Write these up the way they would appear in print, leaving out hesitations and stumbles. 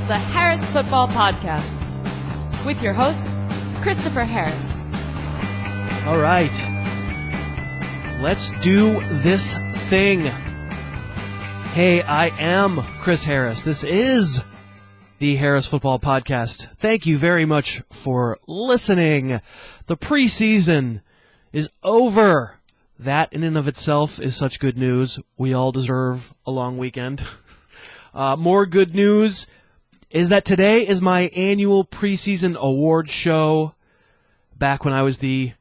the Harris Football Podcast with your host, Christopher Harris. All right. Let's do this thing. Hey, I am Chris Harris. This is the Harris Football Podcast. Thank you very much for listening. The preseason is over. That in and of itself is such good news. We all deserve a long weekend. More good news is that today is my annual preseason award show. Back when I was the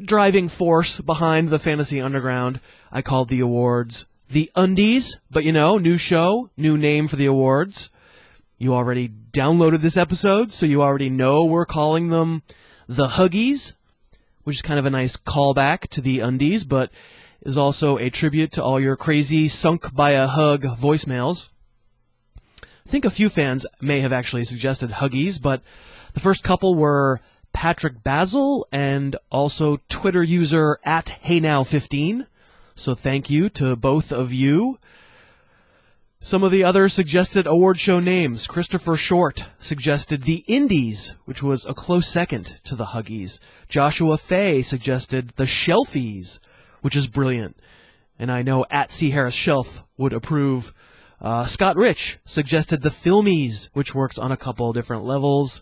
driving force behind the Fantasy Underground, I called the awards the Undies, but new show, new name for the awards. You already downloaded this episode, so you already know we're calling them the Huggies, which is kind of a nice callback to the Undies, but is also a tribute to all your crazy sunk by a hug voicemails. I think a few fans may have actually suggested Huggies, but the first couple were Patrick Basil and also Twitter user @HeyNow15. So thank you to both of you. Some of the other suggested award show names. Christopher Short suggested the Indies, which was a close second to the Huggies. Joshua Fay suggested the Shelfies, which is brilliant. And I know @CHarrisShelf would approve. Scott Rich suggested the Filmies, which works on a couple different levels.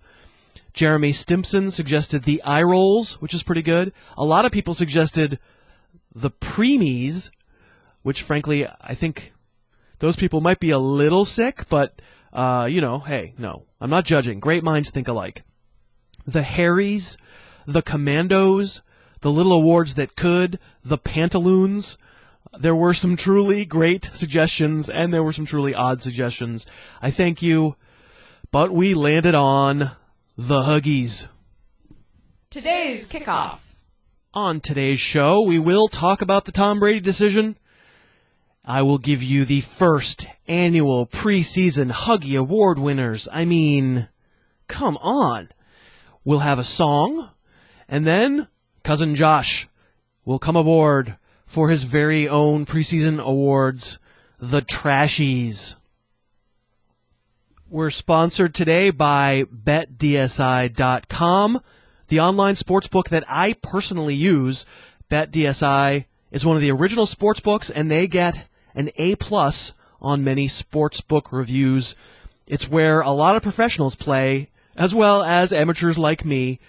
Jeremy Stimpson suggested the Eye Rolls, which is pretty good. A lot of people suggested the Preemies, which frankly, I think those people might be a little sick, but, hey, no, I'm not judging. Great minds think alike. The Harrys, the Commandos, the Little Awards That Could, the Pantaloons. There were some truly great suggestions, and there were some truly odd suggestions. I thank you, but we landed on the Huggies. Today's kickoff. On today's show, we will talk about the Tom Brady decision. I will give you the first annual preseason Huggy Award winners. I mean, come on. We'll have a song, and then Cousin Josh will come aboard for his very own preseason awards, the Trashies. We're sponsored today by BetDSI.com, the online sportsbook that I personally use. BetDSI is one of the original sportsbooks, and they get an A+ on many sportsbook reviews. It's where a lot of professionals play, as well as amateurs like me,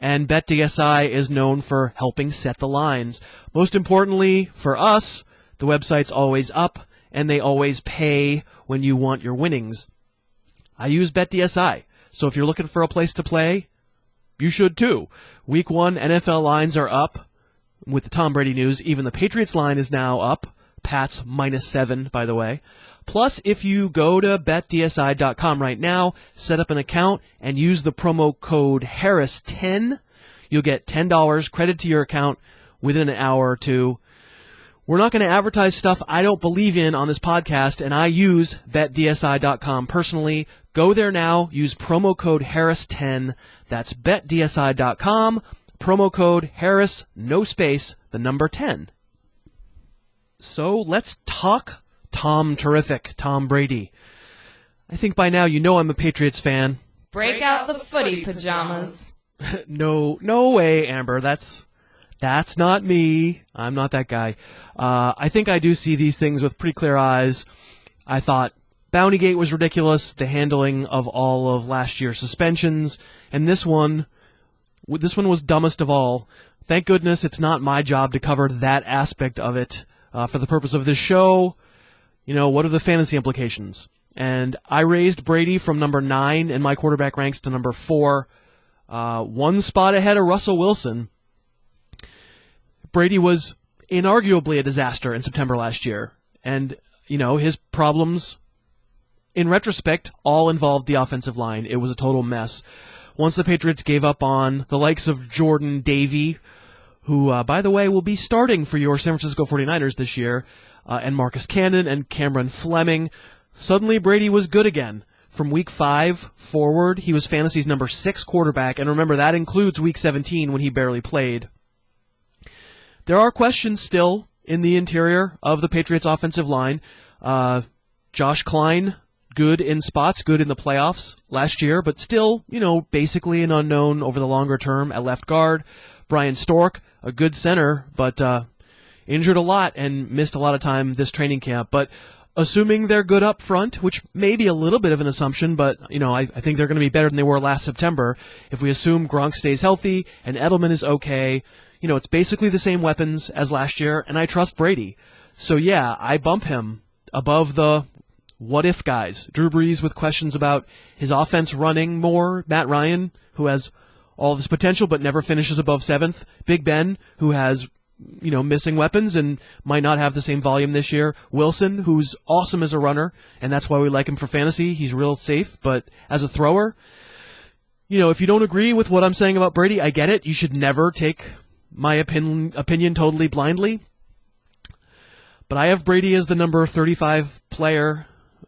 and BetDSI is known for helping set the lines. Most importantly, for us, the website's always up, and they always pay when you want your winnings. I use BetDSI, so if you're looking for a place to play, you should too. Week 1 NFL lines are up. With the Tom Brady news, even the Patriots line is now up. Pats -7, by the way. Plus, if you go to BetDSI.com right now, set up an account, and use the promo code Harris10, you'll get $10 credit to your account within an hour or two. We're not going to advertise stuff I don't believe in on this podcast, and I use BetDSI.com personally. Go there now, use promo code Harris10. That's BetDSI.com, promo code Harris, no space, the number 10. So let's talk Tom Brady. I think by now you know I'm a Patriots fan. Break out the footy pajamas. No way, Amber. That's not me. I'm not that guy. I think I do see these things with pretty clear eyes. I thought Bountygate was ridiculous, the handling of all of last year's suspensions, and this one was dumbest of all. Thank goodness it's not my job to cover that aspect of it. For the purpose of this show, what are the fantasy implications? And I raised Brady from number 9 in my quarterback ranks to number 4, one spot ahead of Russell Wilson. Brady was inarguably a disaster in September last year. And, his problems, in retrospect, all involved the offensive line. It was a total mess. Once the Patriots gave up on the likes of Jordan Davey, who, by the way, will be starting for your San Francisco 49ers this year, and Marcus Cannon and Cameron Fleming, suddenly Brady was good again. From Week 5 forward, he was fantasy's number 6 quarterback, and remember, that includes Week 17 when he barely played. There are questions still in the interior of the Patriots' offensive line. Josh Klein good in spots, good in the playoffs last year, but still, basically an unknown over the longer term at left guard. Brian Stork, a good center, but injured a lot and missed a lot of time this training camp. But assuming they're good up front, which may be a little bit of an assumption, but I think they're going to be better than they were last September. If we assume Gronk stays healthy and Edelman is okay, it's basically the same weapons as last year, and I trust Brady. So yeah, I bump him above the what-if guys. Drew Brees with questions about his offense running more. Matt Ryan, who has all this potential but never finishes above 7th. Big Ben, who has missing weapons and might not have the same volume this year. Wilson, who's awesome as a runner, and that's why we like him for fantasy. He's real safe, but as a thrower, if you don't agree with what I'm saying about Brady, I get it. You should never take my opinion totally blindly. But I have Brady as the number 35 player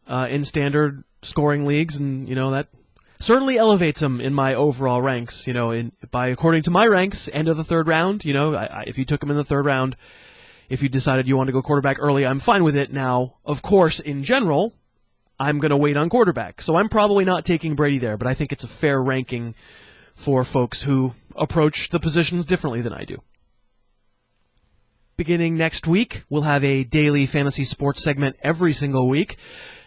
in standard scoring leagues, and that certainly elevates him in my overall ranks. According to my ranks, end of the third round. If you took him in the third round, if you decided you want to go quarterback early, I'm fine with it. Now, of course, in general, I'm going to wait on quarterback, so I'm probably not taking Brady there. But I think it's a fair ranking for folks who approach the positions differently than I do. Beginning next week, we'll have a daily fantasy sports segment every single week.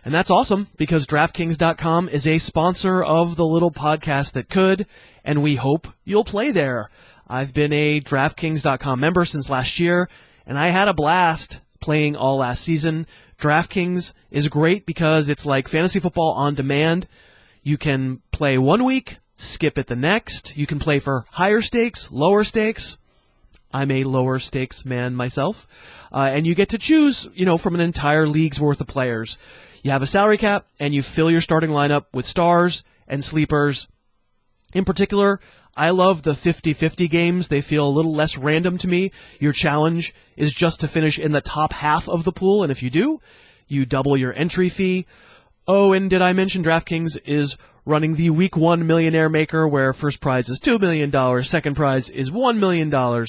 And that's awesome because DraftKings.com is a sponsor of the little podcast that could, and we hope you'll play there. I've been a DraftKings.com member since last year, and I had a blast playing all last season. DraftKings is great because it's like fantasy football on demand. You can play one week, skip it the next. You can play for higher stakes, lower stakes. I'm a lower stakes man myself. And you get to choose, from an entire league's worth of players. You have a salary cap, and you fill your starting lineup with stars and sleepers. In particular, I love the 50-50 games. They feel a little less random to me. Your challenge is just to finish in the top half of the pool, and if you do, you double your entry fee. Oh, and did I mention DraftKings is running the Week 1 Millionaire Maker, where first prize is $2 million, second prize is $1 million.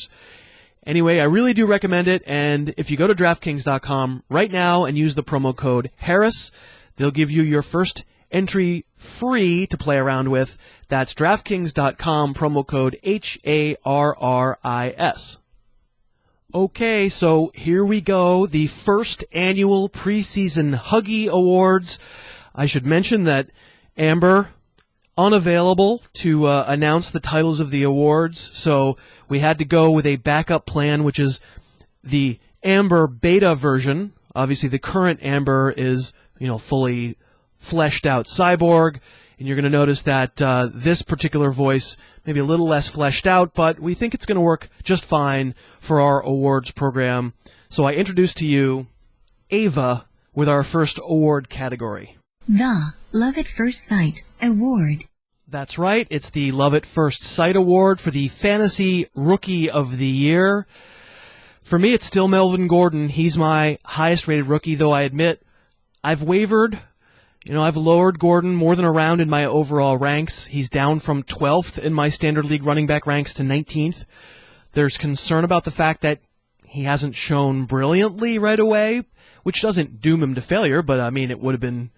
Anyway, I really do recommend it, and if you go to DraftKings.com right now and use the promo code Harris, they'll give you your first entry free to play around with. That's DraftKings.com, promo code HARRIS. Okay, so here we go, the first annual Preseason Huggy Awards. I should mention that Amber, unavailable to announce the titles of the awards, so we had to go with a backup plan, which is the Amber beta version. Obviously, the current Amber is, fully fleshed out cyborg, and you're going to notice that this particular voice may be a little less fleshed out, but we think it's going to work just fine for our awards program. So I introduce to you Ava with our first award category. The Love at First Sight Award. That's right. It's the Love at First Sight Award for the Fantasy Rookie of the Year. For me, it's still Melvin Gordon. He's my highest-rated rookie, though I admit I've wavered. I've lowered Gordon more than a round in my overall ranks. He's down from 12th in my Standard League running back ranks to 19th. There's concern about the fact that he hasn't shown brilliantly right away, which doesn't doom him to failure, but, it would have been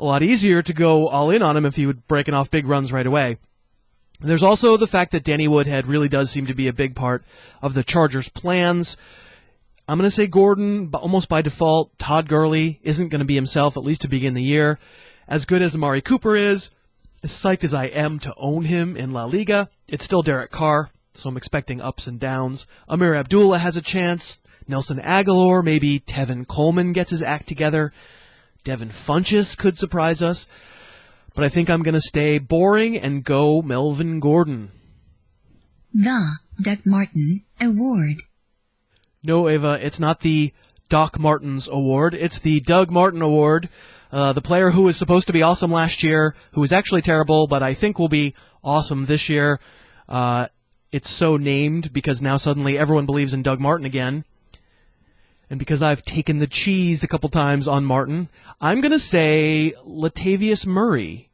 a lot easier to go all in on him if he would breaking off big runs right away. There's also the fact that Danny Woodhead really does seem to be a big part of the Chargers' plans. I'm going to say Gordon, almost by default. Todd Gurley isn't going to be himself, at least to begin the year. As good as Amari Cooper is, as psyched as I am to own him in La Liga, it's still Derek Carr, so I'm expecting ups and downs. Amir Abdullah has a chance. Nelson Aguilar, maybe Tevin Coleman gets his act together. Devin Funchess could surprise us, but I think I'm going to stay boring and go Melvin Gordon. The Doug Martin Award. No, Ava, it's not the Doc Martens Award. It's the Doug Martin Award, the player who was supposed to be awesome last year, who was actually terrible, but I think will be awesome this year. It's so named because now suddenly everyone believes in Doug Martin again. And because I've taken the cheese a couple times on Martin, I'm going to say Latavius Murray.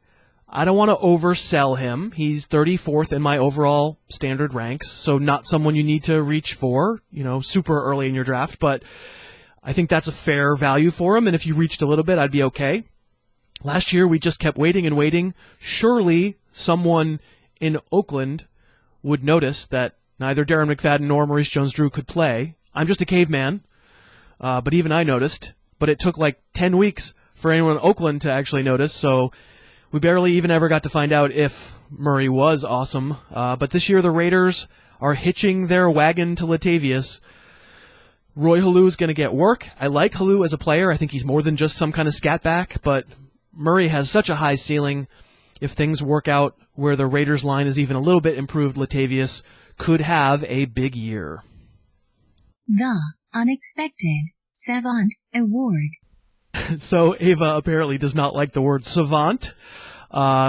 I don't want to oversell him. He's 34th in my overall standard ranks, so not someone you need to reach for, super early in your draft, but I think that's a fair value for him, and if you reached a little bit, I'd be okay. Last year, we just kept waiting and waiting. Surely someone in Oakland would notice that neither Darren McFadden nor Maurice Jones-Drew could play. I'm just a caveman, but even I noticed. But it took like 10 weeks for anyone in Oakland to actually notice, so we barely even ever got to find out if Murray was awesome. But this year the Raiders are hitching their wagon to Latavius. Roy Hallou's going to get work. I like Hallou as a player. I think he's more than just some kind of scat back, but Murray has such a high ceiling. If things work out where the Raiders line is even a little bit improved, Latavius could have a big year. The Unexpected Savant Award. So Ava apparently does not like the word savant,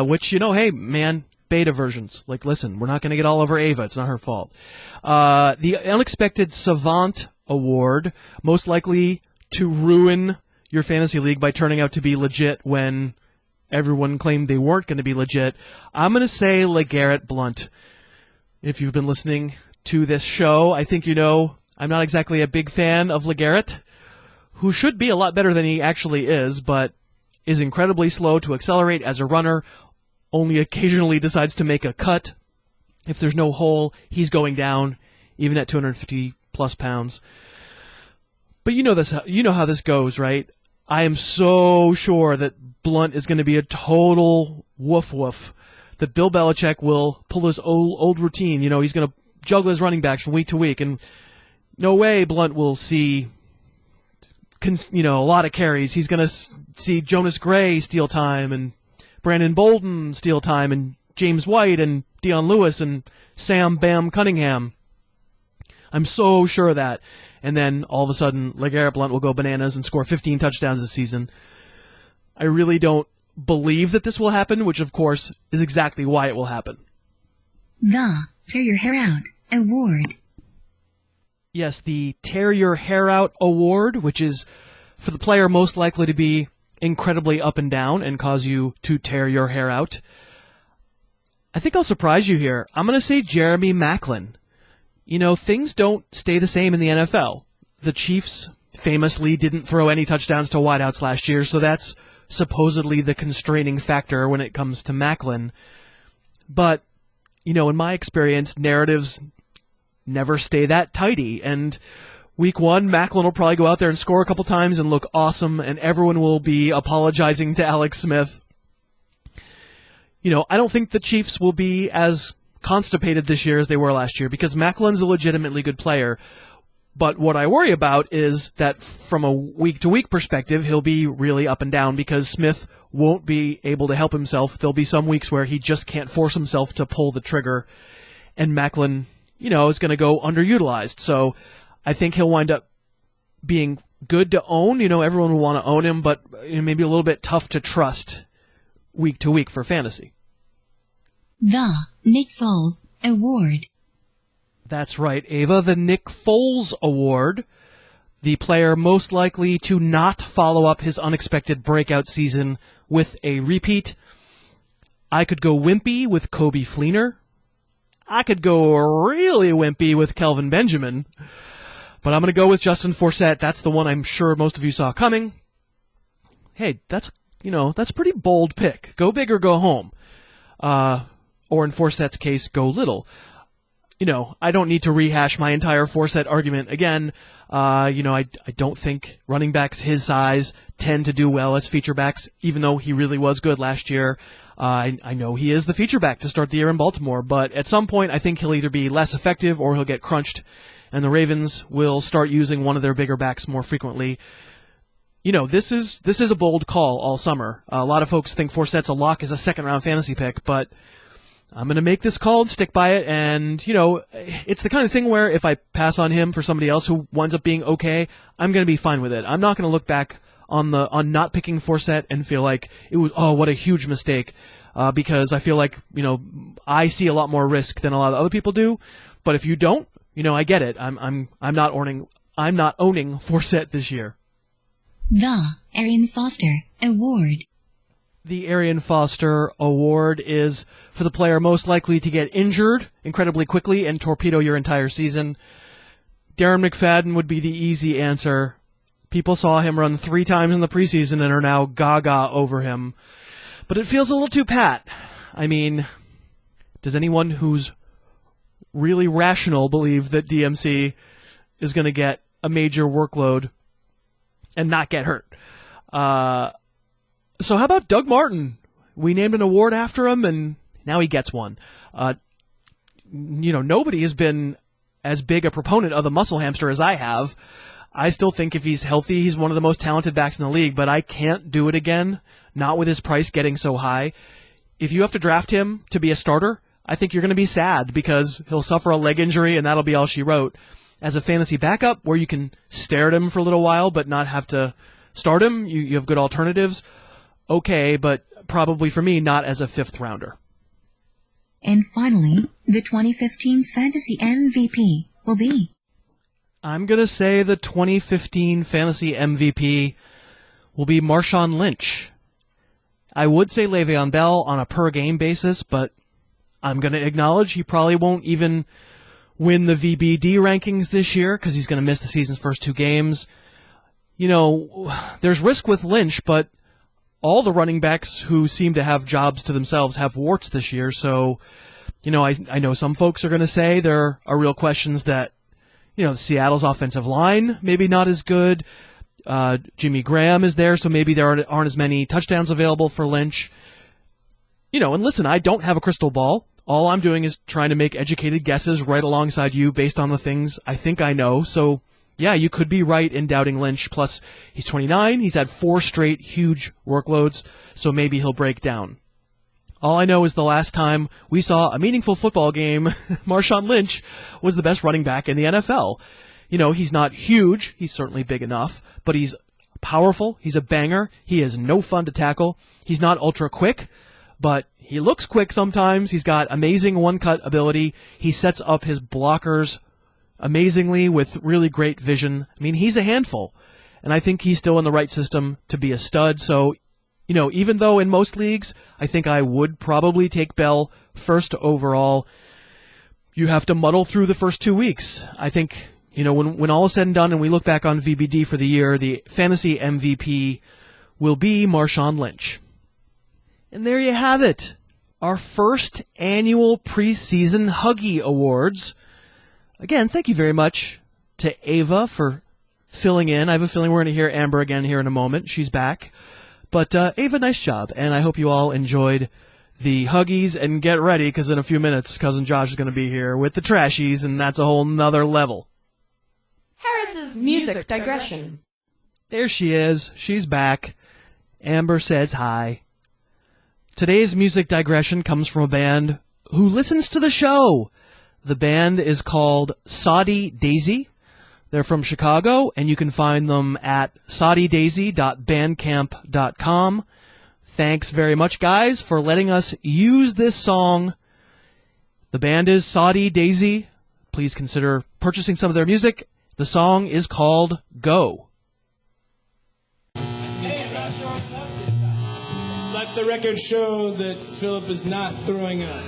which, hey, man, beta versions. Like, listen, we're not going to get all over Ava. It's not her fault. The Unexpected Savant Award, most likely to ruin your fantasy league by turning out to be legit when everyone claimed they weren't going to be legit. I'm going to say LeGarrette Blount. If you've been listening to this show, I think you know I'm not exactly a big fan of LeGarrette, who should be a lot better than he actually is, but is incredibly slow to accelerate as a runner, only occasionally decides to make a cut. If there's no hole, he's going down, even at 250-plus pounds. But you know how this goes, right? I am so sure that Blount is going to be a total woof-woof, that Bill Belichick will pull his old routine. He's going to juggle his running backs from week to week, and no way Blount will see a lot of carries. He's going to see Jonas Gray steal time, and Brandon Bolden steal time, and James White, and Dion Lewis, and Sam Bam Cunningham. I'm so sure of that. And then all of a sudden, LeGarrette Blount will go bananas and score 15 touchdowns this season. I really don't believe that this will happen, which of course is exactly why it will happen. The Tear Your Hair Out Award. Yes, the Tear Your Hair Out Award, which is for the player most likely to be incredibly up and down and cause you to tear your hair out. I think I'll surprise you here. I'm going to say Jeremy Maclin. Things don't stay the same in the NFL. The Chiefs famously didn't throw any touchdowns to wideouts last year, so that's supposedly the constraining factor when it comes to Maclin. But, in my experience, narratives never stay that tidy, and week one, Maclin will probably go out there and score a couple times and look awesome, and everyone will be apologizing to Alex Smith. I don't think the Chiefs will be as constipated this year as they were last year, because Maclin's a legitimately good player. But what I worry about is that from a week-to-week perspective, he'll be really up and down because Smith won't be able to help himself. There'll be some weeks where he just can't force himself to pull the trigger, and Maclin, is going to go underutilized. So I think he'll wind up being good to own. Everyone will want to own him, but maybe a little bit tough to trust week to week for fantasy. The Nick Foles Award. That's right, Ava. The Nick Foles Award. The player most likely to not follow up his unexpected breakout season with a repeat. I could go wimpy with Kobe Fleener. I could go really wimpy with Kelvin Benjamin. But I'm going to go with Justin Forsett. That's the one I'm sure most of you saw coming. Hey, that's a pretty bold pick. Go big or go home. Or in Forsett's case, go little. I don't need to rehash my entire Forsett argument again. I don't think running backs his size tend to do well as feature backs, even though he really was good last year. I know he is the feature back to start the year in Baltimore, but at some point I think he'll either be less effective or he'll get crunched, and the Ravens will start using one of their bigger backs more frequently. This is a bold call all summer. A lot of folks think Forsett's a lock as a second-round fantasy pick, but I'm going to make this call and stick by it, and, it's the kind of thing where if I pass on him for somebody else who winds up being okay, I'm going to be fine with it. I'm not going to look back on not picking Forsett and feel like it was, what a huge mistake, because I feel like, I see a lot more risk than a lot of other people do, but if you don't, I get it. I'm not owning Forsett this year. The Arian Foster Award. The Arian Foster Award is for the player most likely to get injured incredibly quickly and torpedo your entire season. Darren McFadden would be the easy answer. People saw him run 3 times in the preseason and are now gaga over him. But it feels a little too pat. I mean, does anyone who's really rational believe that DMC is going to get a major workload and not get hurt? So how about Doug Martin? We named an award after him, and now he gets one. Nobody has been as big a proponent of the muscle hamster as I have. I still think if he's healthy, he's one of the most talented backs in the league, but I can't do it again, not with his price getting so high. If you have to draft him to be a starter, I think you're going to be sad because he'll suffer a leg injury and that'll be all she wrote. As a fantasy backup where you can stare at him for a little while but not have to start him, you have good alternatives, okay, but probably for me, not as a 5th rounder. And finally, the 2015 Fantasy MVP will be... I'm going to say the 2015 Fantasy MVP will be Marshawn Lynch. I would say Le'Veon Bell on a per-game basis, but I'm going to acknowledge he probably won't even win the VBD rankings this year because he's going to miss the season's first 2 games. There's risk with Lynch, but all the running backs who seem to have jobs to themselves have warts this year, so, I know some folks are going to say there are real questions that, Seattle's offensive line, maybe not as good. Jimmy Graham is there, so maybe there aren't as many touchdowns available for Lynch. And listen, I don't have a crystal ball. All I'm doing is trying to make educated guesses right alongside you based on the things I think I know. So, yeah, you could be right in doubting Lynch. Plus, he's 29. He's had 4 straight huge workloads, so maybe he'll break down. All I know is the last time we saw a meaningful football game, Marshawn Lynch was the best running back in the NFL. He's not huge. He's certainly big enough, but he's powerful. He's a banger. He is no fun to tackle. He's not ultra quick, but he looks quick sometimes. He's got amazing one-cut ability. He sets up his blockers amazingly with really great vision. I mean, he's a handful, and I think he's still in the right system to be a stud. So, even though in most leagues, I think I would probably take Bell first overall, you have to muddle through the first 2 weeks. I think, when all is said and done and we look back on VBD for the year, the fantasy MVP will be Marshawn Lynch. And there you have it. Our first annual preseason Huggy Awards. Again, thank you very much to Ava for filling in. I have a feeling we're going to hear Amber again here in a moment. She's back. But Ava, nice job. And I hope you all enjoyed the Huggies. And get ready, because in a few minutes, Cousin Josh is going to be here with the Trashies, and that's a whole nother level. Harris's Music Digression. There she is. She's back. Amber says hi. Today's music digression comes from a band who listens to the show. The band is called Soddy Daisy. They're from Chicago, and you can find them at soddydaisy.bandcamp.com. Thanks very much, guys, for letting us use this song. The band is Soddy Daisy. Please consider purchasing some of their music. The song is called Go. Let the record show that Philip is not throwing up.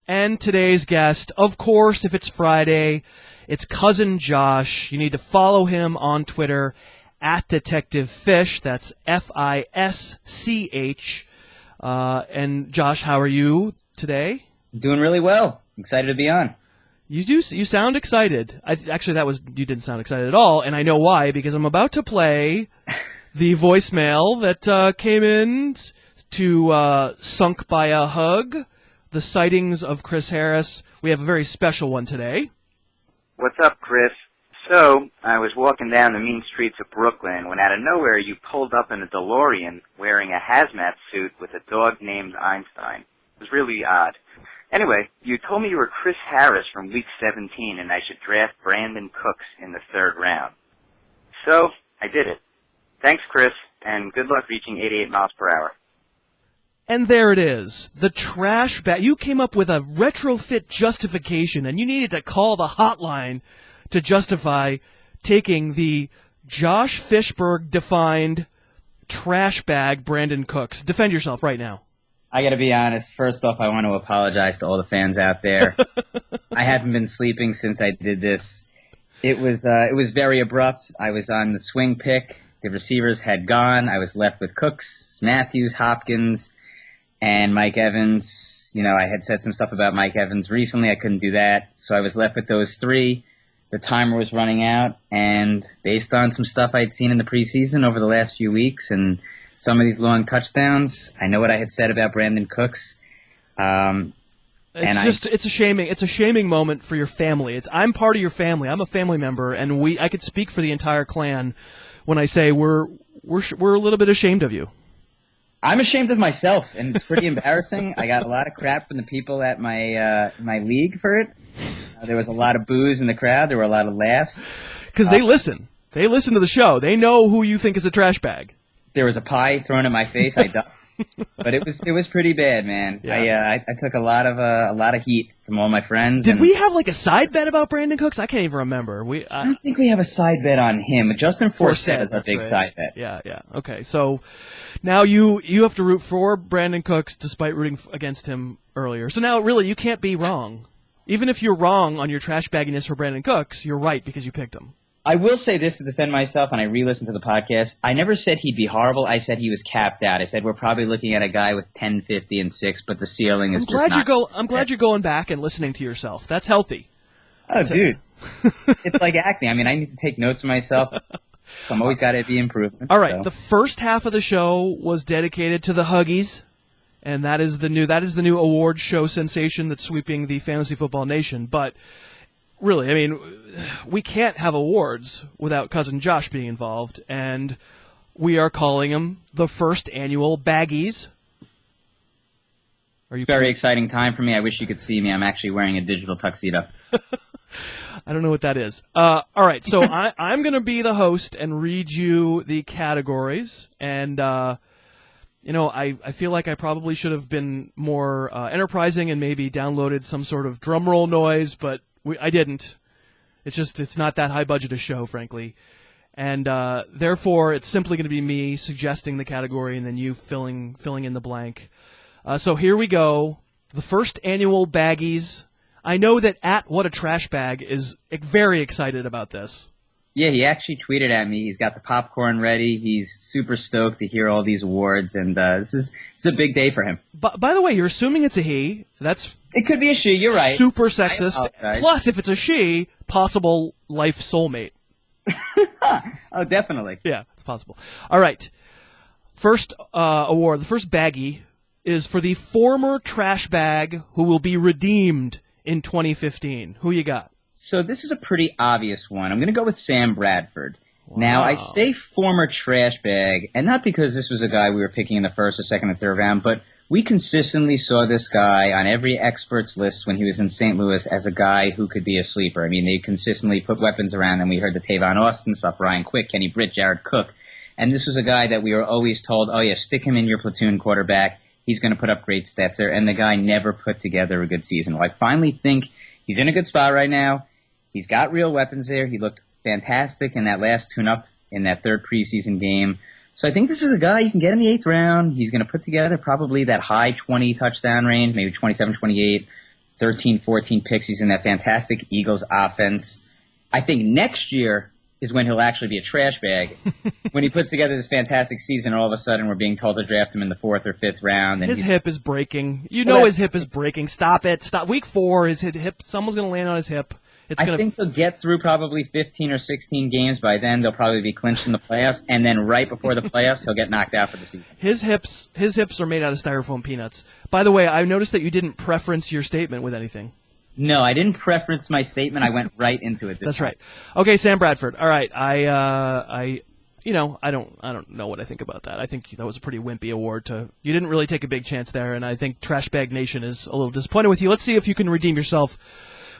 And today's guest, of course, if it's Friday, it's Cousin Josh. You need to follow him on Twitter, at Detective Fish. That's Fisch. And Josh, how are you today? Doing really well. Excited to be on. You sound excited. Actually, you didn't sound excited at all, and I know why, because I'm about to play the voicemail that came in to Sunk by a Hug, the sightings of Chris Harris. We have a very special one today. What's up, Chris? So, I was walking down the mean streets of Brooklyn when out of nowhere you pulled up in a DeLorean wearing a hazmat suit with a dog named Einstein. It was really odd. Anyway, you told me you were Chris Harris from Week 17 and I should draft Brandon Cooks in the 3rd round. So, I did it. Thanks, Chris, and good luck reaching 88 miles per hour. And there it is, the trash bag. You came up with a retrofit justification, and you needed to call the hotline to justify taking the Josh Fishberg-defined trash bag Brandon Cooks. Defend yourself right now. I got to be honest. First off, I want to apologize to all the fans out there. I haven't been sleeping since I did this. It was very abrupt. I was on the swing pick. The receivers had gone. I was left with Cooks, Matthews, Hopkins, and Mike Evans. You know, I had said some stuff about Mike Evans recently. I couldn't do that. So I was left with those three. The timer was running out. And based on some stuff I'd seen in the preseason over the last few weeks and some of these long touchdowns, I know what I had said about Brandon Cooks. It's a shaming moment for your family. I'm part of your family. I'm a family member, and I could speak for the entire clan when I say we're a little bit ashamed of you. I'm ashamed of myself, and it's pretty embarrassing. I got a lot of crap from the people at my league for it. There was a lot of boos in the crowd. There were a lot of laughs. Because they listen. They listen to the show. They know who you think is a trash bag. There was a pie thrown in my face. I ducked. But it was pretty bad, man. Yeah. I took a lot of heat from all my friends. Did we have like a side bet about Brandon Cooks? I can't even remember. I don't think we have a side bet on him. Justin Forsett is a big side bet. Yeah. Okay, so now you have to root for Brandon Cooks despite rooting against him earlier. So now really you can't be wrong. Even if you're wrong on your trash bagginess for Brandon Cooks, you're right because you picked him. I will say this to defend myself, and I re-listened to the podcast. I never said he'd be horrible. I said he was capped out. I said we're probably looking at a guy with 10, 50, and 6, but the ceiling is I'm glad you're going back and listening to yourself. That's healthy. Oh, dude. It's like acting. I mean, I need to take notes of myself. So I'm always got to be improving. All right. So. The first half of the show was dedicated to the Huggies, and that is the new award show sensation that's sweeping the fantasy football nation. But really, I mean, we can't have awards without Cousin Josh being involved, and we are calling him the first annual Baggies. Very exciting time for me. I wish you could see me. I'm actually wearing a digital tuxedo. I don't know what that is. All right, so I'm going to be the host and read you the categories, and I feel like I probably should have been more enterprising and maybe downloaded some sort of drum roll noise, but I didn't. It's not that high budget a show, frankly. And therefore, it's simply going to be me suggesting the category and then you filling in the blank. So here we go. The first annual Baggies. I know that What a Trash Bag is very excited about this. Yeah, he actually tweeted at me. He's got the popcorn ready. He's super stoked to hear all these awards, and it's a big day for him. By the way, you're assuming it's a he. It could be a she. You're right. Super sexist. Plus, if it's a she, possible life soulmate. Oh, definitely. Yeah, it's possible. All right. First award, the first Baggy, is for the former trash bag who will be redeemed in 2015. Who you got? So this is a pretty obvious one. I'm going to go with Sam Bradford. Wow. Now, I say former trash bag, and not because this was a guy we were picking in the first or second or third round, but we consistently saw this guy on every expert's list when he was in St. Louis as a guy who could be a sleeper. I mean, they consistently put weapons around him. We heard the Tavon Austin stuff, Ryan Quick, Kenny Britt, Jared Cook. And this was a guy that we were always told, oh, yeah, stick him in your platoon quarterback. He's going to put up great stats there. And the guy never put together a good season. Well, I finally think he's in a good spot right now. He's got real weapons there. He looked fantastic in that last tune-up in that third preseason game. So I think this is a guy you can get in the 8th round. He's going to put together probably that high 20 touchdown range, maybe 27, 28, 13, 14 picks. He's in that fantastic Eagles offense. I think next year is when he'll actually be a trash bag. When he puts together this fantastic season, all of a sudden we're being told to draft him in the 4th or 5th round. And his hip is breaking. His hip is breaking. Stop it. Stop. Week 4, his hip. Someone's going to land on his hip. I think he'll get through probably 15 or 16 games. By then, they'll probably be clinched in the playoffs, and then right before the playoffs, he'll get knocked out for the season. His hips are made out of styrofoam peanuts. By the way, I noticed that you didn't preference your statement with anything. No, I didn't preference my statement. I went right into it. That's right. Okay, Sam Bradford. All right, I don't know what I think about that. I think that was a pretty wimpy award. You didn't really take a big chance there, and I think Trash Bag Nation is a little disappointed with you. Let's see if you can redeem yourself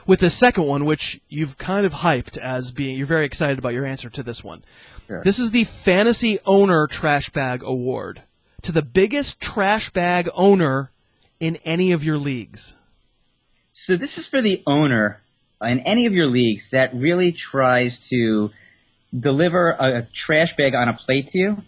with the second one, which you've kind of hyped as being, you're very excited about your answer to this one. Sure. This is the Fantasy Owner Trash Bag Award to the biggest trash bag owner in any of your leagues. So this is for the owner in any of your leagues that really tries to deliver a trash bag on a plate to you.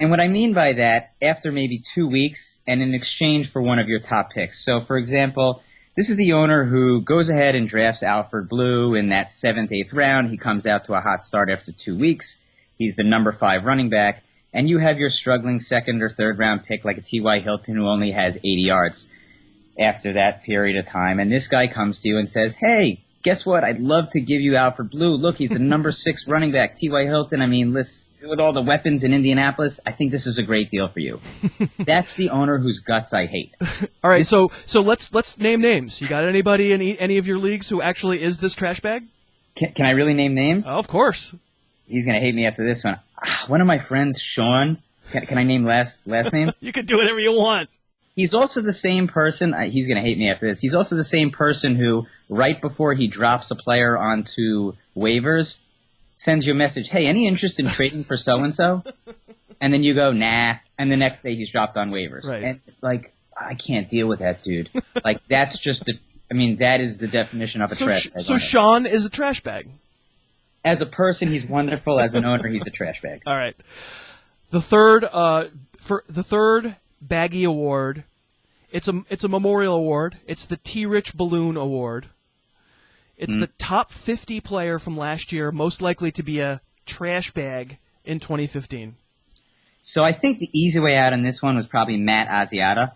And what I mean by that, after maybe 2 weeks and in exchange for one of your top picks. So, for example, this is the owner who goes ahead and drafts Alfred Blue in that 7th, 8th round. He comes out to a hot start after 2 weeks. He's the number 5 running back. And you have your struggling 2nd or 3rd round pick like a T.Y. Hilton who only has 80 yards after that period of time. And this guy comes to you and says, hey, guess what? I'd love to give you Alfred Blue. Look, he's the number 6 running back. T.Y. Hilton, I mean, with all the weapons in Indianapolis, I think this is a great deal for you. That's the owner whose guts I hate. All right, so let's name names. You got anybody in any of your leagues who actually is this trash bag? Can I really name names? Oh, of course. He's going to hate me after this one. One of my friends, Sean, can I name last name? You can do whatever you want. He's also the same person. He's going to hate me after this. He's also the same person who, right before he drops a player onto waivers, sends you a message, hey, any interest in trading for so-and-so? And then you go, nah. And the next day he's dropped on waivers. Right. And, I can't deal with that dude. That's just that is the definition of a trash bag. So Sean is a trash bag. As a person, he's wonderful. As an owner, he's a trash bag. All right. The third Baggy Award, it's a memorial award. It's the T-Rich Balloon Award. It's the top 50 player from last year, most likely to be a trash bag in 2015. So I think the easy way out on this one was probably Matt Asiata.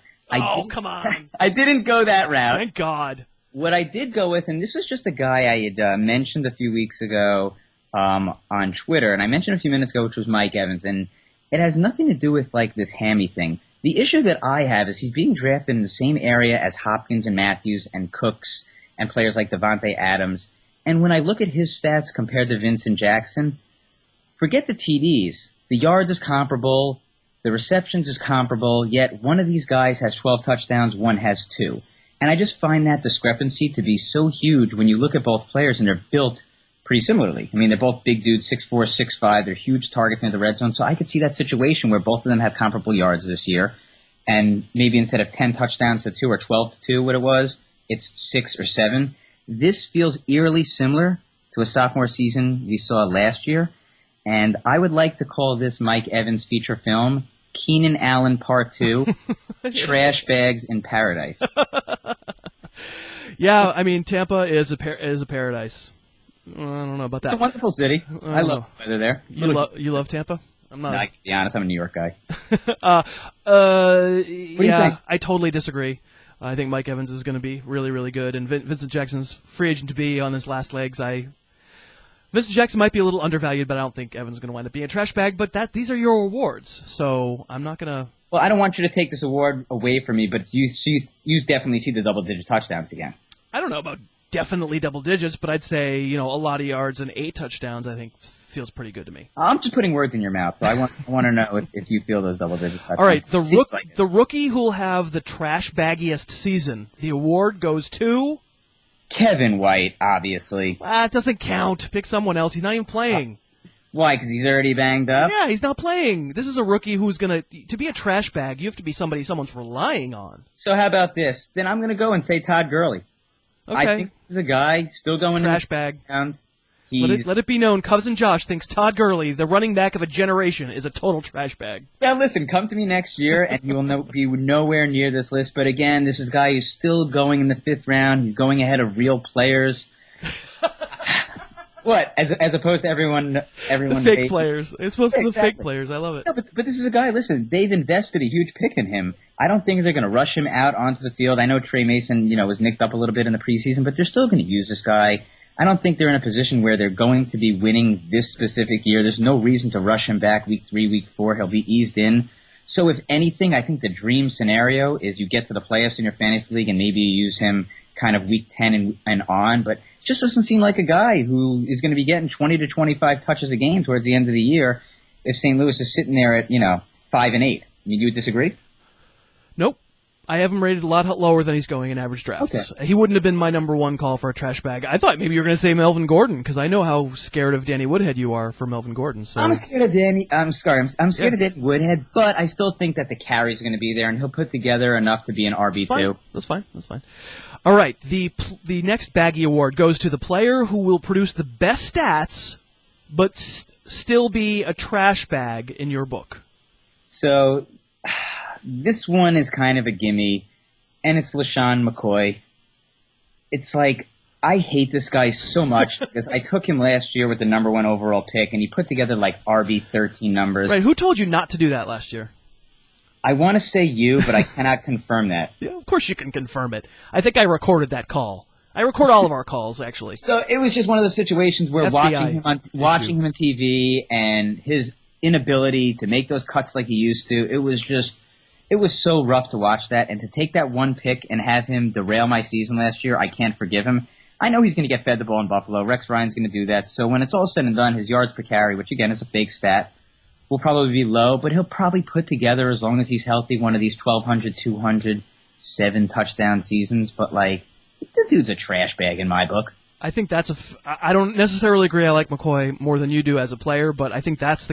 Come on. I didn't go that route. Thank God. What I did go with, and this was just a guy I had mentioned a few weeks ago on Twitter, and I mentioned a few minutes ago, which was Mike Evans, and it has nothing to do with this hammy thing. The issue that I have is he's being drafted in the same area as Hopkins and Matthews and Cooks and players like Devontae Adams, and when I look at his stats compared to Vincent Jackson, forget the TDs. The yards is comparable, the receptions is comparable, yet one of these guys has 12 touchdowns, one has 2. And I just find that discrepancy to be so huge when you look at both players, and they're built pretty similarly. I mean, they're both big dudes, 6'4", 6'5". They're huge targets into the red zone. So I could see that situation where both of them have comparable yards this year. And maybe instead of 10 touchdowns to 2 or 12 to 2, what it was, it's 6 or 7. This feels eerily similar to a sophomore season we saw last year. And I would like to call this Mike Evans feature film Keenan Allen Part 2, Trash Bags in Paradise. Yeah, I mean, Tampa is a paradise. I don't know about that. It's a wonderful city. I love the weather there. You love Tampa? I'm not. No, I can be honest, I'm a New York guy. Yeah, I totally disagree. I think Mike Evans is going to be really, really good, and Vincent Jackson's free agent to be on his last legs. Vincent Jackson might be a little undervalued, but I don't think Evans is going to wind up being a trash bag. But these are your awards, so I'm not going to. Well, I don't want you to take this award away from me, but you definitely see the double-digit touchdowns again. I don't know about definitely double digits, but I'd say a lot of yards and 8 touchdowns. I think feels pretty good to me. I'm just putting words in your mouth, so I want to know if you feel those double-digit touchdowns. All right, the rookie who'll have the trash baggiest season. The award goes to Kevin White, obviously. It doesn't count. Pick someone else. He's not even playing. Why? Because he's already banged up? Yeah, he's not playing. This is a rookie who's going to be a trash bag, you have to be someone's relying on. So how about this? Then I'm going to go and say Todd Gurley. Okay. I think this is a guy still going trash in bag. Let it be known, Cousin Josh thinks Todd Gurley, the running back of a generation, is a total trash bag. Yeah, listen, come to me next year, and you will be nowhere near this list. But again, this is a guy who's still going in the 5th round. He's going ahead of real players. What? As opposed to everyone the fake players. It's supposed to be the fake players. I love it. No, but this is a guy, listen, they've invested a huge pick in him. I don't think they're going to rush him out onto the field. I know Trey Mason, was nicked up a little bit in the preseason, but they're still going to use this guy. I don't think they're in a position where they're going to be winning this specific year. There's no reason to rush him back week 3, week 4. He'll be eased in. So if anything, I think the dream scenario is you get to the playoffs in your fantasy league and maybe you use him kind of week 10 and on, but it just doesn't seem like a guy who is going to be getting 20 to 25 touches a game towards the end of the year if St. Louis is sitting there at, 5-8. You would disagree? Nope. I have him rated a lot lower than he's going in average drafts. Okay. He wouldn't have been my number one call for a trash bag. I thought maybe you were going to say Melvin Gordon, because I know how scared of Danny Woodhead you are for Melvin Gordon. So. I'm scared of Danny. I'm scared of Danny Woodhead, but I still think that the carry's going to be there, and he'll put together enough to be an RB2. That's fine. All right. The next Baggy Award goes to the player who will produce the best stats, but still be a trash bag in your book. So this one is kind of a gimme, and it's LaShawn McCoy. It's like, I hate this guy so much because I took him last year with the number 1 overall pick, and he put together like RB13 numbers. Right, who told you not to do that last year? I want to say you, but I cannot confirm that. Yeah, of course you can confirm it. I think I recorded that call. I record all of our calls, actually. So it was just one of those situations where watching him on TV and his inability to make those cuts like he used to, it was so rough to watch that. And to take that one pick and have him derail my season last year, I can't forgive him. I know he's going to get fed the ball in Buffalo. Rex Ryan's going to do that. So when it's all said and done, his yards per carry, which again is a fake stat, will probably be low, but he'll probably put together, as long as he's healthy, one of these 1,200, 200, 7 touchdown seasons. But the dude's a trash bag in my book. I think I don't necessarily agree. I like McCoy more than you do as a player, but I think that is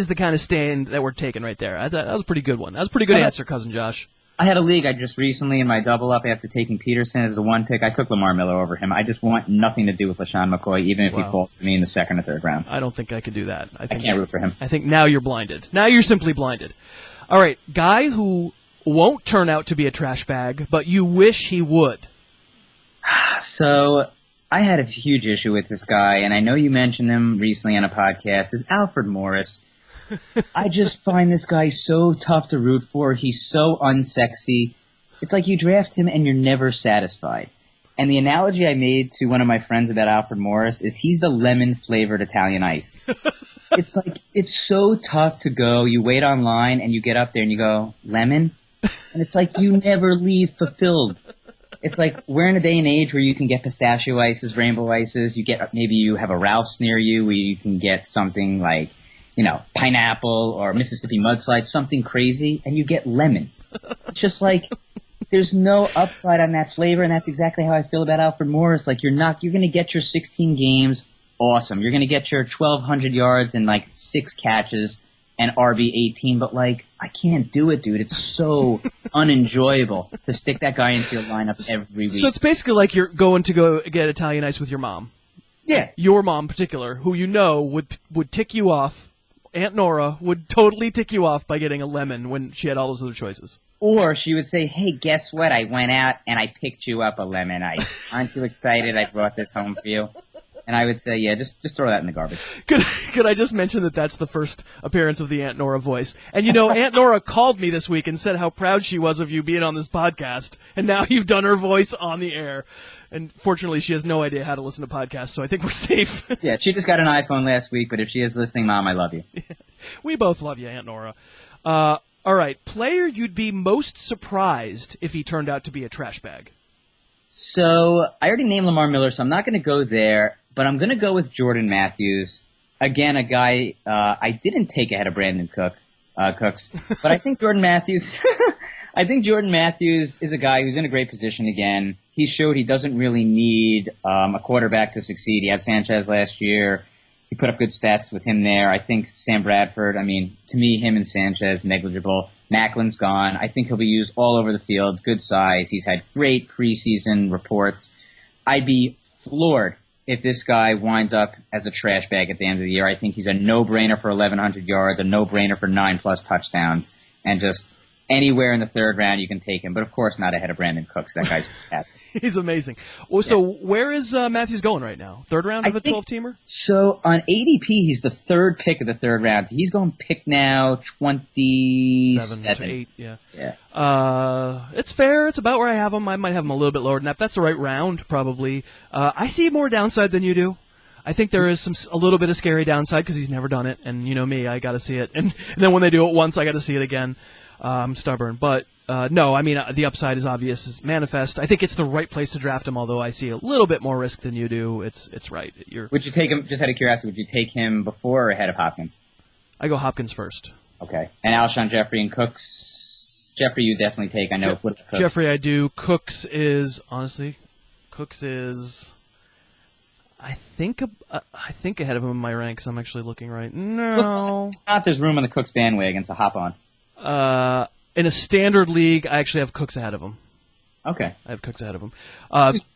the kind of stand that we're taking right there. That was a pretty good one. That was a pretty good answer, Cousin Josh. I had a league I just recently in my double up after taking Peterson as the 1 pick. I took Lamar Miller over him. I just want nothing to do with LaShawn McCoy, even if he falls to me in the 2nd or 3rd round. I don't think I could do that. I can't root for him. I think now you're blinded. Now you're simply blinded. All right, guy who won't turn out to be a trash bag, but you wish he would. So I had a huge issue with this guy, and I know you mentioned him recently on a podcast, is Alfred Morris. I just find this guy so tough to root for. He's so unsexy. It's like you draft him and you're never satisfied. And the analogy I made to one of my friends about Alfred Morris is he's the lemon-flavored Italian ice. It's like, it's so tough to go. You wait online and you get up there and you go, lemon? And it's like you never leave fulfilled. It's like we're in a day and age where you can get pistachio ices, rainbow ices. Maybe you have a Ralph's near you where you can get something like, pineapple or Mississippi mudslide, something crazy, and you get lemon. It's just like there's no upside on that flavor, and that's exactly how I feel about Alfred Morris. Like you're going to get your 16 games, awesome. You're going to get your 1,200 yards and 6 catches and RB18, but I can't do it, dude. It's so unenjoyable to stick that guy into your lineup every week. So it's basically like you're going to go get Italian ice with your mom. Yeah. Your mom in particular, who would tick you off. Aunt Nora would totally tick you off by getting a lemon when she had all those other choices. Or she would say, hey, guess what? I went out and I picked you up a lemon ice. Aren't you excited I brought this home for you? And I would say, yeah, just throw that in the garbage. Could I just mention that that's the first appearance of the Aunt Nora voice? And Aunt Nora called me this week and said how proud she was of you being on this podcast. And now you've done her voice on the air. And fortunately, she has no idea how to listen to podcasts, so I think we're safe. Yeah, she just got an iPhone last week, but if she is listening, Mom, I love you. We both love you, Aunt Nora. All right, player you'd be most surprised if he turned out to be a trash bag. So I already named Lamar Miller, so I'm not going to go there, but I'm going to go with Jordan Matthews. Again, a guy I didn't take ahead of Brandon Cooks, but I think Jordan Matthews is a guy who's in a great position again. He showed he doesn't really need a quarterback to succeed. He had Sanchez last year. He put up good stats with him there. I think Sam Bradford, to me, him and Sanchez, negligible. Macklin's gone. I think he'll be used all over the field. Good size. He's had great preseason reports. I'd be floored if this guy winds up as a trash bag at the end of the year. I think he's a no-brainer for 1,100 yards, a no-brainer for 9+ touchdowns, and just anywhere in the third round you can take him, but of course not ahead of Brandon Cooks. That guy's fantastic. He's amazing. Well, so where is Matthews going right now? Third round of a 12-teamer? So on ADP, he's the third pick of the third round. So he's going pick now 27. 7 to 8, yeah. It's fair. It's about where I have him. I might have him a little bit lower than that. That's the right round, probably. I see more downside than you do. I think there is a little bit of scary downside because he's never done it, and you know me, I got to see it. And then when they do it once, I got to see it again. I'm stubborn, but no, I mean the upside is obvious, is manifest. I think it's the right place to draft him, although I see a little bit more risk than you do. It's right. Would you take him? Just out of curiosity, would you take him before or ahead of Hopkins? I go Hopkins first. Okay, and Alshon Jeffrey and Cooks. Jeffrey, you definitely take. I know. Jeffrey, I do. Cooks is I think ahead of him in my ranks. I'm actually looking right now. There's room on the Cooks bandwagon, so hop on. In a standard league, I actually have Cooks ahead of him. Okay. I have Cooks ahead of him.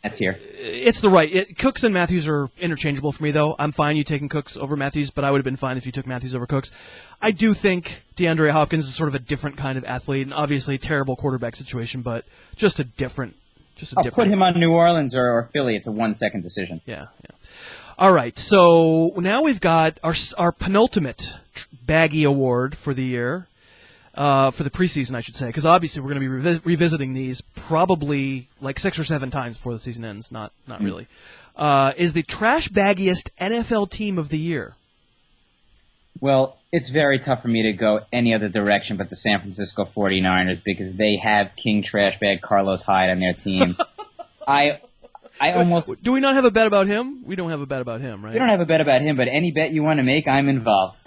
That's here. It's the right. Cooks and Matthews are interchangeable for me, though. I'm fine you taking Cooks over Matthews, but I would have been fine if you took Matthews over Cooks. I do think DeAndre Hopkins is sort of a different kind of athlete, and obviously a terrible quarterback situation, but just a different. Put him on New Orleans or Philly. It's a 1-second decision. Yeah. All right, so now we've got our penultimate Baggy Award for the year. For the preseason, I should say, because obviously we're going to be revisiting these probably like 6 or 7 times before the season ends. Not really. Is the trash baggiest NFL team of the year? Well, it's very tough for me to go any other direction but the San Francisco 49ers because they have King Trash Bag Carlos Hyde on their team. I almost... Do we not have a bet about him? We don't have a bet about him, right? We don't have a bet about him, but any bet you want to make, I'm involved.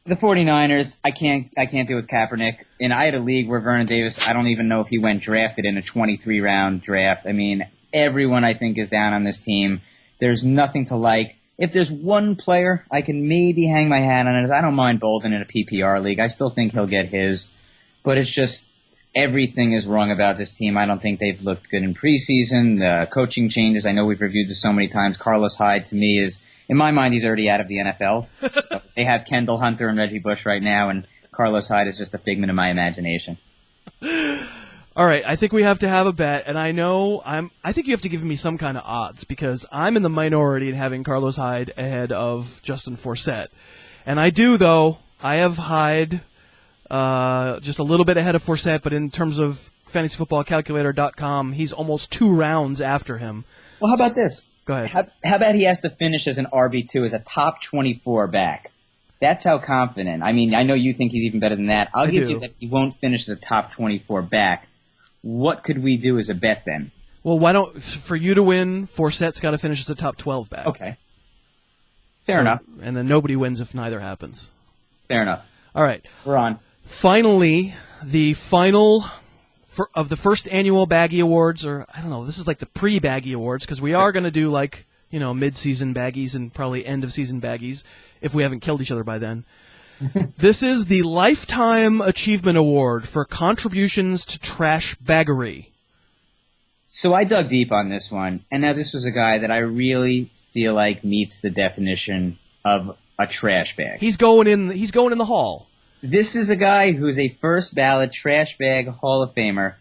The 49ers, I can't deal with Kaepernick. And I had a league where Vernon Davis, I don't even know if he went drafted in a 23-round draft. I mean, everyone I think is down on this team. There's nothing to like. If there's one player I can maybe hang my hat on it, I don't mind Bolden in a PPR league. I still think he'll get his. But it's just everything is wrong about this team. I don't think they've looked good in preseason. The coaching changes, I know we've reviewed this so many times. Carlos Hyde, to me, is, in my mind, he's already out of the NFL. So they have Kendall Hunter and Reggie Bush right now, and Carlos Hyde is just a figment of my imagination. All right, I think we have to have a bet, and I think you have to give me some kind of odds because I'm in the minority in having Carlos Hyde ahead of Justin Forsett. And I do, though. I have Hyde just a little bit ahead of Forsett, but in terms of fantasyfootballcalculator.com, he's almost 2 rounds after him. Well, how about this? Go ahead. How about he has to finish as an RB2, as a top 24 back? That's how confident. I mean, I know you think he's even better than that. I'll give you that he won't finish as a top 24 back. What could we do as a bet then? Well, for you to win, Forsett's got to finish as a top 12 back. Okay. Fair enough. And then nobody wins if neither happens. Fair enough. All right. We're on. Finally, the final of the first annual Baggy Awards, or I don't know, this is like the pre-Baggy Awards, because we are going to do like, mid-season Baggies and probably end-of-season Baggies if we haven't killed each other by then. This is the Lifetime Achievement Award for contributions to trash baggery. So I dug deep on this one, and now this was a guy that I really feel like meets the definition of a trash bag. He's going in the hall. This is a guy who's a first ballot trash bag Hall of Famer.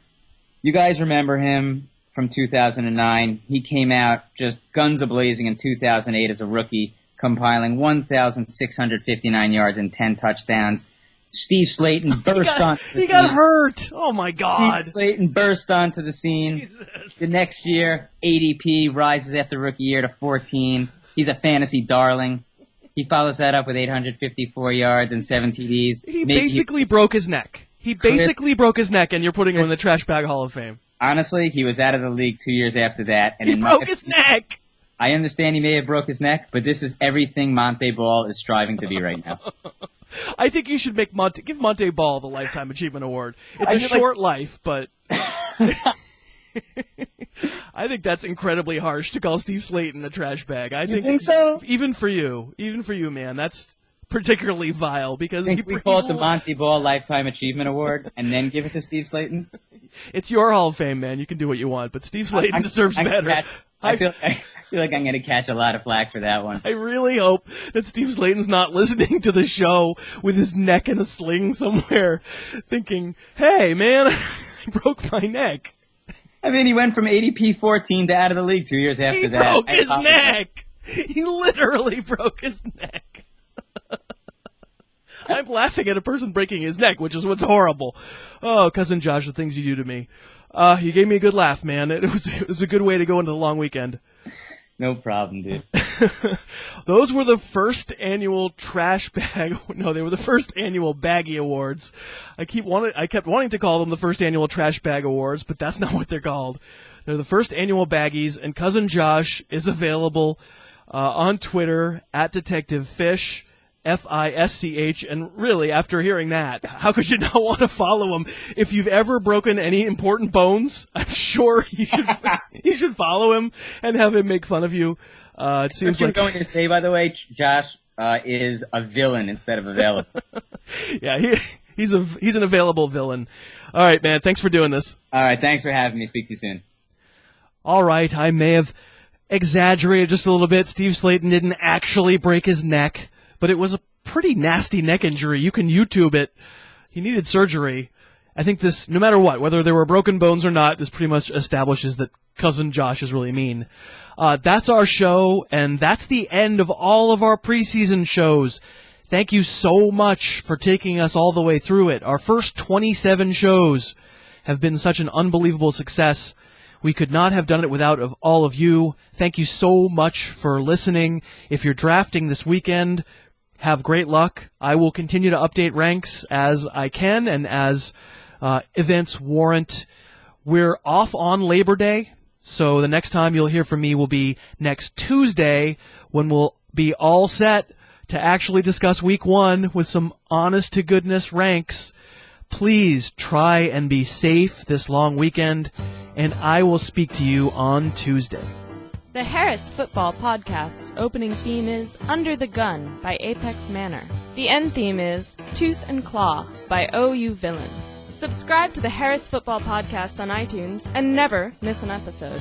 You guys remember him from 2009. He came out just guns a-blazing in 2008 as a rookie, compiling 1,659 yards and 10 touchdowns. Steve Slayton burst onto the scene. He got hurt. Oh, my God. Steve Slayton burst onto the scene. Jesus. The next year, ADP rises after rookie year to 14. He's a fantasy darling. He follows that up with 854 yards and 7 TDs. He basically broke his neck. Broke his neck, and you're putting him in the Trash Bag Hall of Fame. Honestly, he was out of the league 2 years after that. And he broke his neck! I understand he may have broke his neck, but this is everything Monte Ball is striving to be right now. I think you should give Monte Ball the Lifetime Achievement Award. It's a short life, but I think that's incredibly harsh to call Steve Slayton a trash bag. You think so? Even for you, man, that's particularly vile because we call it the Monte Ball Lifetime Achievement Award and then give it to Steve Slayton. It's your Hall of Fame, man. You can do what you want, but Steve Slayton deserves better. I feel feel like I'm going to catch a lot of flack for that one. I really hope that Steve Slayton's not listening to the show with his neck in a sling somewhere, thinking, hey, man, I broke my neck. I mean, he went from ADP 14 to out of the league 2 years after that. He broke his neck. He literally broke his neck. I'm laughing at a person breaking his neck, which is what's horrible. Oh, Cousin Josh, the things you do to me. You gave me a good laugh, man. It was a good way to go into the long weekend. No problem, dude. Those were the first annual trash bag. No, they were the first annual Baggy Awards. I kept wanting to call them the first annual Trash Bag Awards, but that's not what they're called. They're the first annual Baggies, and Cousin Josh is available on Twitter at Detective Fish. Fisch, and really, after hearing that, how could you not want to follow him? If you've ever broken any important bones, I'm sure you should follow him and have him make fun of you. It seems like what you're going to say, by the way, Josh, is a villain instead of available. Yeah, he's an available villain. All right, man, thanks for doing this. All right, thanks for having me. Speak to you soon. All right, I may have exaggerated just a little bit. Steve Slayton didn't actually break his neck, but it was a pretty nasty neck injury. You can YouTube it. He needed surgery. I think this, no matter what, whether there were broken bones or not, this pretty much establishes that Cousin Josh is really mean. That's our show, and that's the end of all of our preseason shows. Thank you so much for taking us all the way through it. Our first 27 shows have been such an unbelievable success. We could not have done it without all of you. Thank you so much for listening. If you're drafting this weekend, have great luck. I will continue to update ranks as I can and as events warrant. We're off on Labor Day, so the next time you'll hear from me will be next Tuesday, when we'll be all set to actually discuss Week 1 with some honest-to-goodness ranks. Please try and be safe this long weekend, and I will speak to you on Tuesday. The Harris Football Podcast's opening theme is Under the Gun by Apex Manor. The end theme is Tooth and Claw by OU Villain. Subscribe to the Harris Football Podcast on iTunes and never miss an episode.